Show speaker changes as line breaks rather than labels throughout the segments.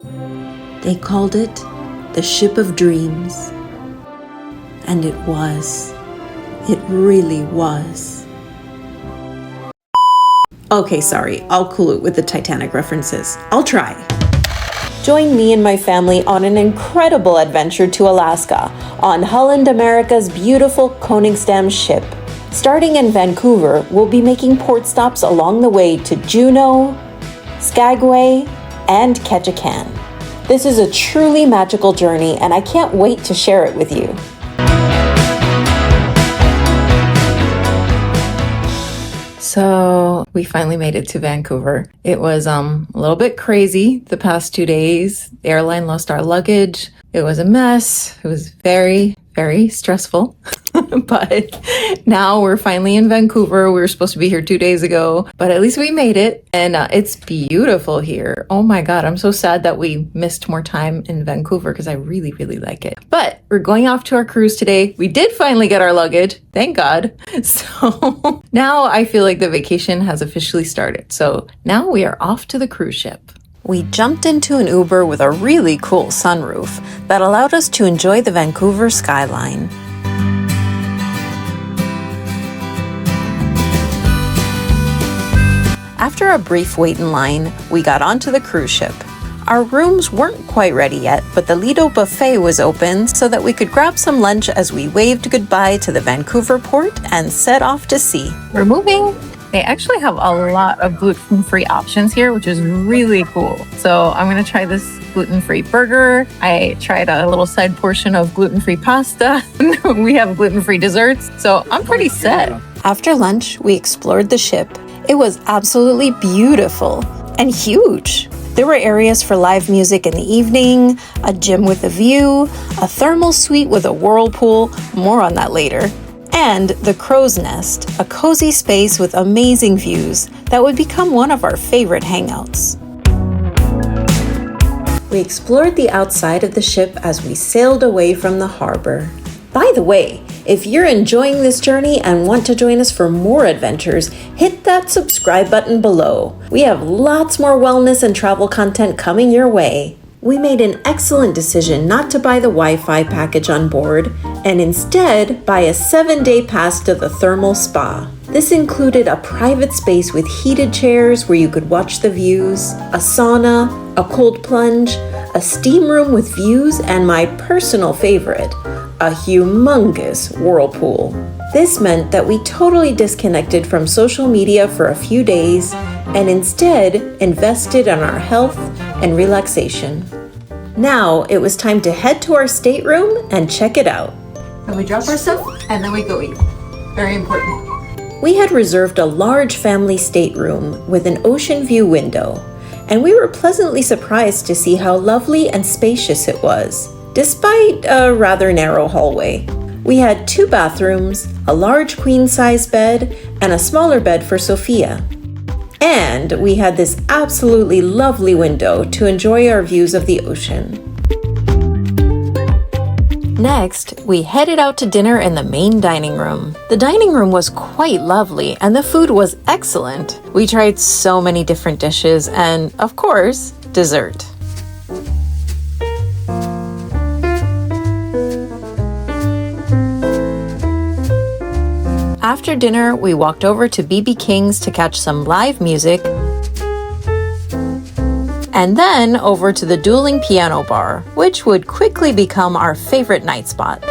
They called it the Ship of Dreams. And it was. It really was. Okay, sorry, I'll cool it with the Titanic references. I'll try. Join me and my family on an incredible adventure to Alaska on Holland, America's beautiful Koningsdam ship. Starting in Vancouver, we'll be making port stops along the way to Juno, Skagway, and Ketchacan. This is a truly magical journey, and I can't wait to share it with you. So we finally made it to Vancouver. It was a little bit crazy the past 2 days. The airline lost our luggage. It was a mess. It was very, very stressful. But now we're finally in Vancouver. We were supposed to be here 2 days ago, but at least we made it. And it's beautiful here. Oh my God, I'm so sad that we missed more time in Vancouver because I really, really like it. But we're going off to our cruise today. We did finally get our luggage. Thank God. So now I feel like the vacation has officially started. So now we are off to the cruise ship. We jumped into an Uber with a really cool sunroof that allowed us to enjoy the Vancouver skyline. After a brief wait in line, we got onto the cruise ship. Our rooms weren't quite ready yet, but the Lido buffet was open so that we could grab some lunch as we waved goodbye to the Vancouver port and set off to sea. We're moving. They actually have a lot of gluten-free options here, which is really cool. So I'm going to try this gluten-free burger. I tried a little side portion of gluten-free pasta. We have gluten-free desserts, so I'm pretty set. After lunch, we explored the ship. It was absolutely beautiful and huge. There were areas for live music in the evening, a gym with a view, a thermal suite with a whirlpool, more on that later, and the Crow's Nest, a cozy space with amazing views that would become one of our favorite hangouts. We explored the outside of the ship as we sailed away from the harbor. By the way, if you're enjoying this journey and want to join us for more adventures, hit that subscribe button below. We have lots more wellness and travel content coming your way. We made an excellent decision not to buy the Wi-Fi package on board and instead buy a 7-day pass to the thermal spa. This included a private space with heated chairs where you could watch the views, a sauna, a cold plunge, a steam room with views, and my personal favorite, a humongous whirlpool. This meant that we totally disconnected from social media for a few days and instead invested in our health and relaxation. Now it was time to head to our stateroom and check it out.
So we drop our stuff and then we go eat. Very important.
We had reserved a large family stateroom with an ocean view window, and we were pleasantly surprised to see how lovely and spacious it was, despite a rather narrow hallway. We had 2 bathrooms, a large queen-size bed, and a smaller bed for Sophia. And we had this absolutely lovely window to enjoy our views of the ocean. Next, we headed out to dinner in the main dining room. The dining room was quite lovely and the food was excellent. We tried so many different dishes and, of course, dessert. After dinner, we walked over to B.B. King's to catch some live music, and then over to the dueling piano bar, which would quickly become our favorite night spot.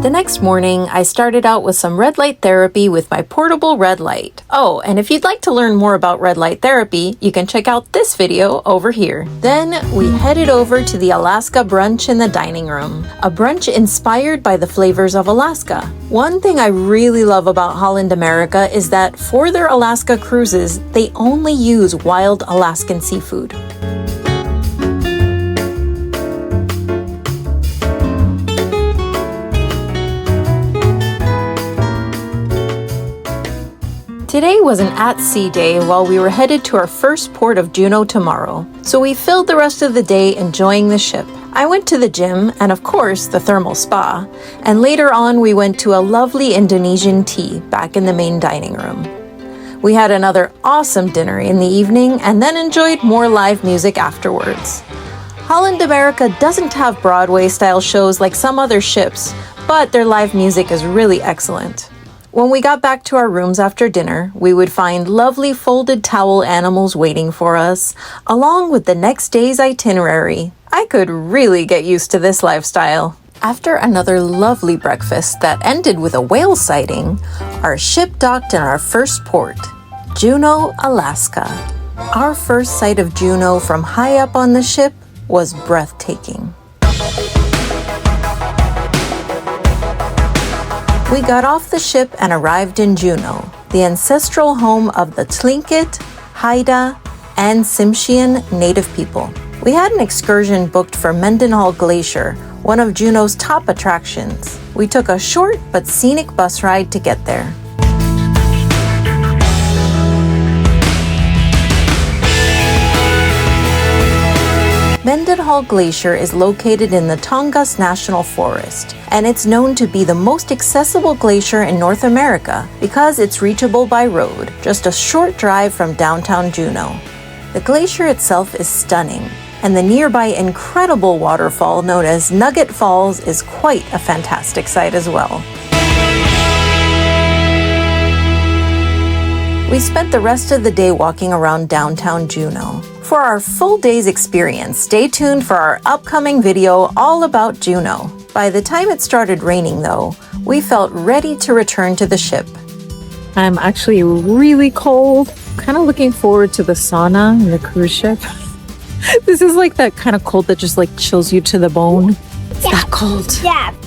The next morning, I started out with some red light therapy with my portable red light. Oh, and if you'd like to learn more about red light therapy, you can check out this video over here. Then we headed over to the Alaska brunch in the dining room, a brunch inspired by the flavors of Alaska. One thing I really love about Holland, America is that for their Alaska cruises, they only use wild Alaskan seafood. Today was an at-sea day while we were headed to our first port of Juno tomorrow, so we filled the rest of the day enjoying the ship. I went to the gym and of course the thermal spa, and later on we went to a lovely Indonesian tea back in the main dining room. We had another awesome dinner in the evening and then enjoyed more live music afterwards. Holland America doesn't have Broadway-style shows like some other ships, but their live music is really excellent. When we got back to our rooms after dinner, we would find lovely folded towel animals waiting for us, along with the next day's itinerary. I could really get used to this lifestyle. After another lovely breakfast that ended with a whale sighting, our ship docked in our first port, Juneau, Alaska. Our first sight of Juneau from high up on the ship was breathtaking. We got off the ship and arrived in Juneau, the ancestral home of the Tlingit, Haida, and Tsimshian native people. We had an excursion booked for Mendenhall Glacier, one of Juneau's top attractions. We took a short but scenic bus ride to get there. Mendenhall Glacier is located in the Tongass National Forest, and it's known to be the most accessible glacier in North America because it's reachable by road, just a short drive from downtown Juneau. The glacier itself is stunning, and the nearby incredible waterfall known as Nugget Falls is quite a fantastic sight as well. We spent the rest of the day walking around downtown Juneau. For our full day's experience, stay tuned for our upcoming video all about Juneau. By the time it started raining though, we felt ready to return to the ship.
I'm actually really cold. Kind of looking forward to the sauna in the cruise ship. This is like that kind of cold that just like chills you to the bone. It's that cold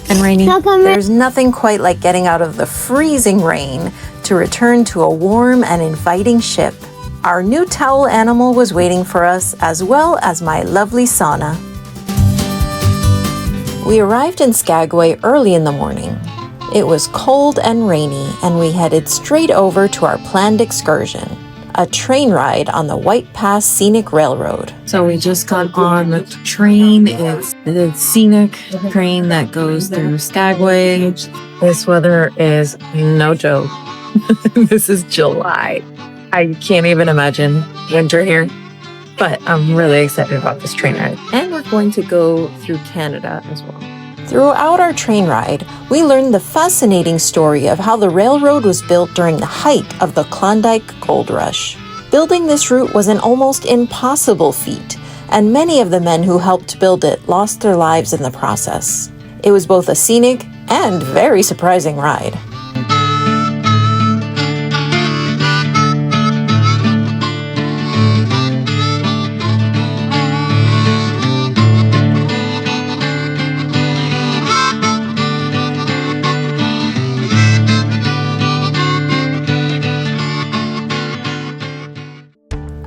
and rainy.
There's nothing quite like getting out of the freezing rain to return to a warm and inviting ship. Our new towel animal was waiting for us, as well as my lovely sauna. We arrived in Skagway early in the morning. It was cold and rainy, and we headed straight over to our planned excursion, a train ride on the White Pass Scenic Railroad.
So we just got on the train. It's the scenic train that goes through Skagway. This weather is no joke. This is July. I can't even imagine winter here, but I'm really excited about this train ride. And we're going to go through Canada as well.
Throughout our train ride, we learned the fascinating story of how the railroad was built during the height of the Klondike Gold Rush. Building this route was an almost impossible feat, and many of the men who helped build it lost their lives in the process. It was both a scenic and very surprising ride.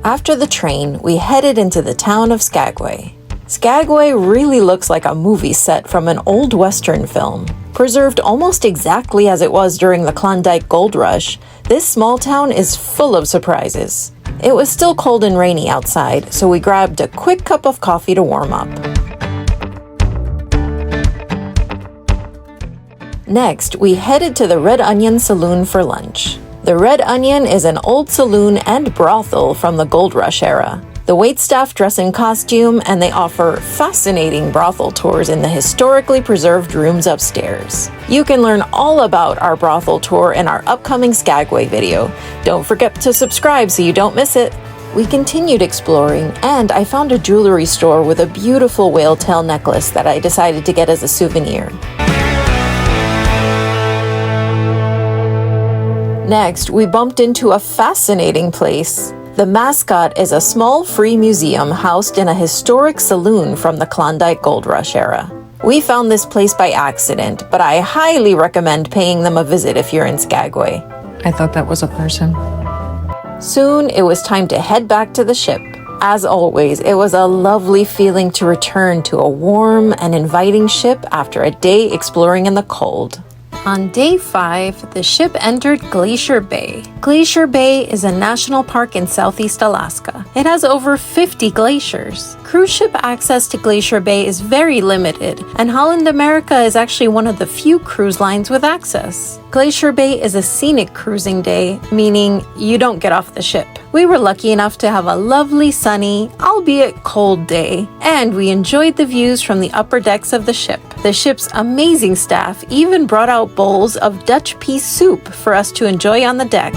After the train, we headed into the town of Skagway. Skagway really looks like a movie set from an old Western film. Preserved almost exactly as it was during the Klondike Gold Rush, this small town is full of surprises. It was still cold and rainy outside, so we grabbed a quick cup of coffee to warm up. Next, we headed to the Red Onion Saloon for lunch. The Red Onion is an old saloon and brothel from the Gold Rush era. The waitstaff dress in costume, and they offer fascinating brothel tours in the historically preserved rooms upstairs. You can learn all about our brothel tour in our upcoming Skagway video. Don't forget to subscribe so you don't miss it. We continued exploring, and I found a jewelry store with a beautiful whale tail necklace that I decided to get as a souvenir. Next, we bumped into a fascinating place. The mascot is a small free museum housed in a historic saloon from the Klondike Gold Rush era. We found this place by accident, but I highly recommend paying them a visit if you're in Skagway.
I thought that was a person.
Soon, it was time to head back to the ship. As always, it was a lovely feeling to return to a warm and inviting ship after a day exploring in the cold. On day 5, the ship entered Glacier Bay. Glacier Bay is a national park in southeast Alaska. It has over 50 glaciers. Cruise ship access to Glacier Bay is very limited, and Holland America is actually one of the few cruise lines with access. Glacier Bay is a scenic cruising day, meaning you don't get off the ship. We were lucky enough to have a lovely sunny, albeit cold day, and we enjoyed the views from the upper decks of the ship. The ship's amazing staff even brought out bowls of Dutch pea soup for us to enjoy on the deck.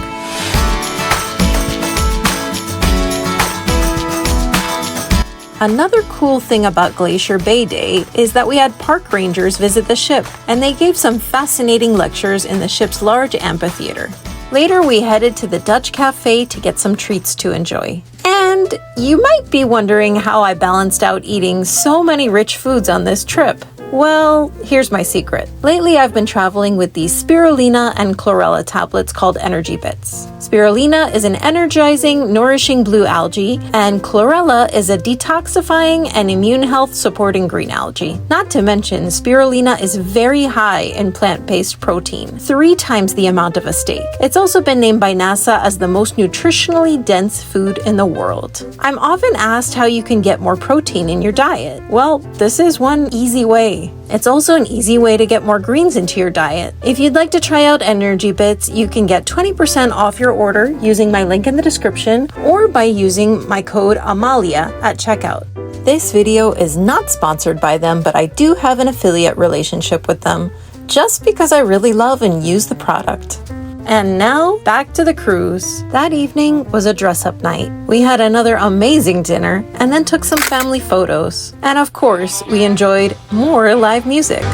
Another cool thing about Glacier Bay Day is that we had park rangers visit the ship, and they gave some fascinating lectures in the ship's large amphitheater. Later, we headed to the Dutch Cafe to get some treats to enjoy. And you might be wondering how I balanced out eating so many rich foods on this trip. Well, here's my secret. Lately, I've been traveling with these spirulina and chlorella tablets called EnergyBits. Spirulina is an energizing, nourishing blue algae, and chlorella is a detoxifying and immune health supporting green algae. Not to mention, spirulina is very high in plant-based protein, 3 times the amount of a steak. It's also been named by NASA as the most nutritionally dense food in the world. I'm often asked how you can get more protein in your diet. Well, this is one easy way. It's also an easy way to get more greens into your diet. If you'd like to try out EnergyBits, you can get 20% off your order using my link in the description or by using my code AMALIA at checkout. This video is not sponsored by them, but I do have an affiliate relationship with them just because I really love and use the product. And now, back to the cruise. That evening was a dress-up night. We had another amazing dinner and then took some family photos. And of course, we enjoyed more live music.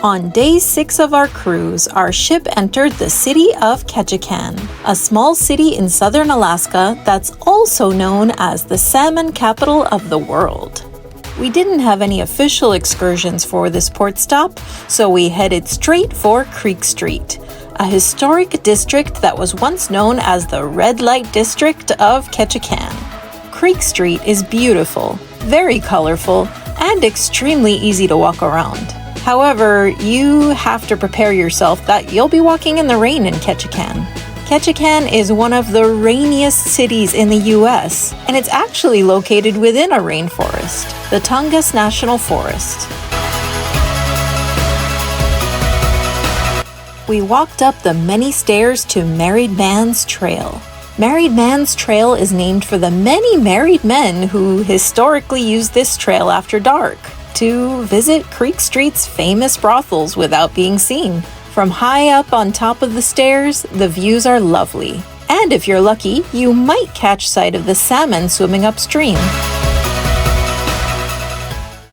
On day 6 of our cruise, our ship entered the city of Ketchikan, a small city in southern Alaska that's also known as the salmon capital of the world. We didn't have any official excursions for this port stop, so we headed straight for Creek Street, a historic district that was once known as the Red Light District of Ketchikan. Creek Street is beautiful, very colorful, and extremely easy to walk around. However, you have to prepare yourself that you'll be walking in the rain in Ketchikan. Ketchikan is one of the rainiest cities in the US, and it's actually located within a rainforest, the Tongass National Forest. We walked up the many stairs to Married Man's Trail. Married Man's Trail is named for the many married men who historically used this trail after dark to visit Creek Street's famous brothels without being seen. From high up on top of the stairs, the views are lovely. And if you're lucky, you might catch sight of the salmon swimming upstream.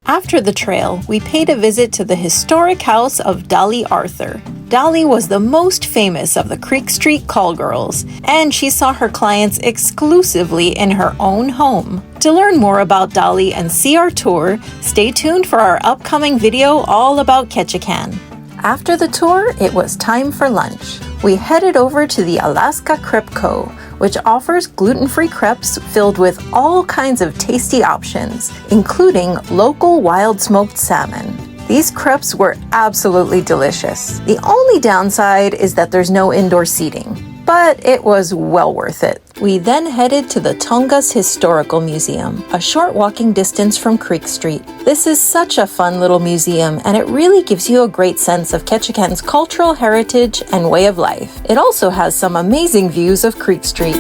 After the trail, we paid a visit to the historic house of Dolly Arthur. Dolly was the most famous of the Creek Street call girls, and she saw her clients exclusively in her own home. To learn more about Dolly and see our tour, stay tuned for our upcoming video all about Ketchikan. After the tour, it was time for lunch. We headed over to the Alaska Crepe Co., which offers gluten-free crepes filled with all kinds of tasty options, including local wild smoked salmon. These crepes were absolutely delicious. The only downside is that there's no indoor seating, but it was well worth it. We then headed to the Tongass Historical Museum, a short walking distance from Creek Street. This is such a fun little museum, and it really gives you a great sense of Ketchikan's cultural heritage and way of life. It also has some amazing views of Creek Street.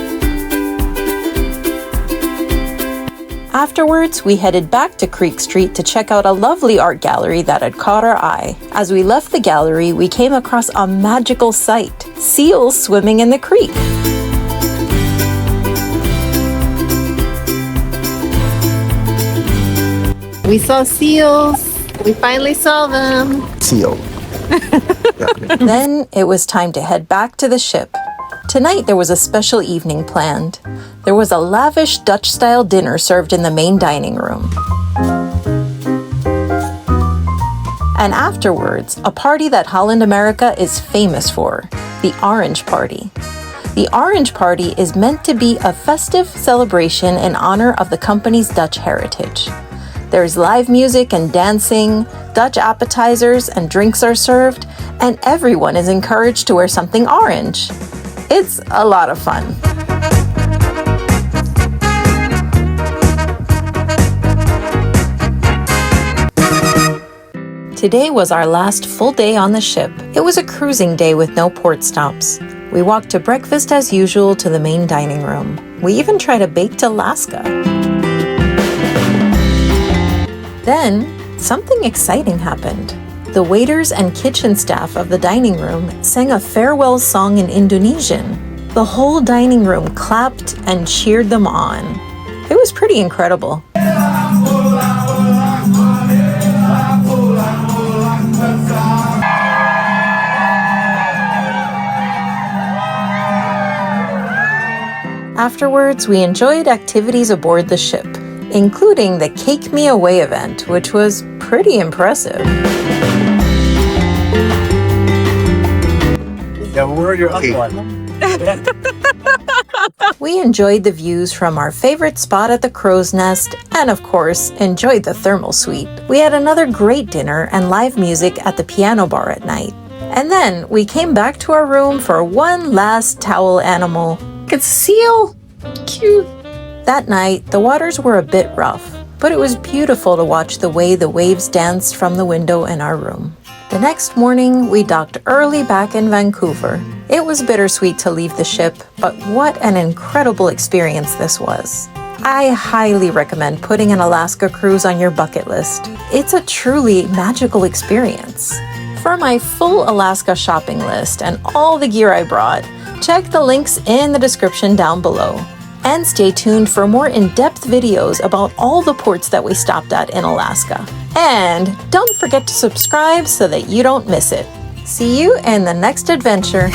Afterwards, we headed back to Creek Street to check out a lovely art gallery that had caught our eye. As we left the gallery, we came across a magical sight: seals swimming in the creek.
We saw seals. We finally saw them.
Seal.
Then it was time to head back to the ship. Tonight there was a special evening planned. There was a lavish Dutch-style dinner served in the main dining room. And afterwards, a party that Holland America is famous for, the Orange Party. The Orange Party is meant to be a festive celebration in honor of the company's Dutch heritage. There's live music and dancing, Dutch appetizers and drinks are served, and everyone is encouraged to wear something orange. It's a lot of fun. Today was our last full day on the ship. It was a cruising day with no port stops. We walked to breakfast as usual to the main dining room. We even tried a baked Alaska. Then, something exciting happened. The waiters and kitchen staff of the dining room sang a farewell song in Indonesian. The whole dining room clapped and cheered them on. It was pretty incredible. Afterwards, we enjoyed activities aboard the ship, including the Cake Me Away event, which was pretty impressive.
Yeah, where are your other one?
We enjoyed the views from our favorite spot at the crow's nest, and of course, enjoyed the thermal suite. We had another great dinner and live music at the piano bar at night. And then we came back to our room for one last towel animal. It's a seal! Cute! That night, the waters were a bit rough, but it was beautiful to watch the way the waves danced from the window in our room. The next morning, we docked early back in Vancouver. It was bittersweet to leave the ship, but what an incredible experience this was. I highly recommend putting an Alaska cruise on your bucket list. It's a truly magical experience. For my full Alaska shopping list and all the gear I brought, check the links in the description down below. And stay tuned for more in-depth videos about all the ports that we stopped at in Alaska. And don't forget to subscribe so that you don't miss it. See you in the next adventure.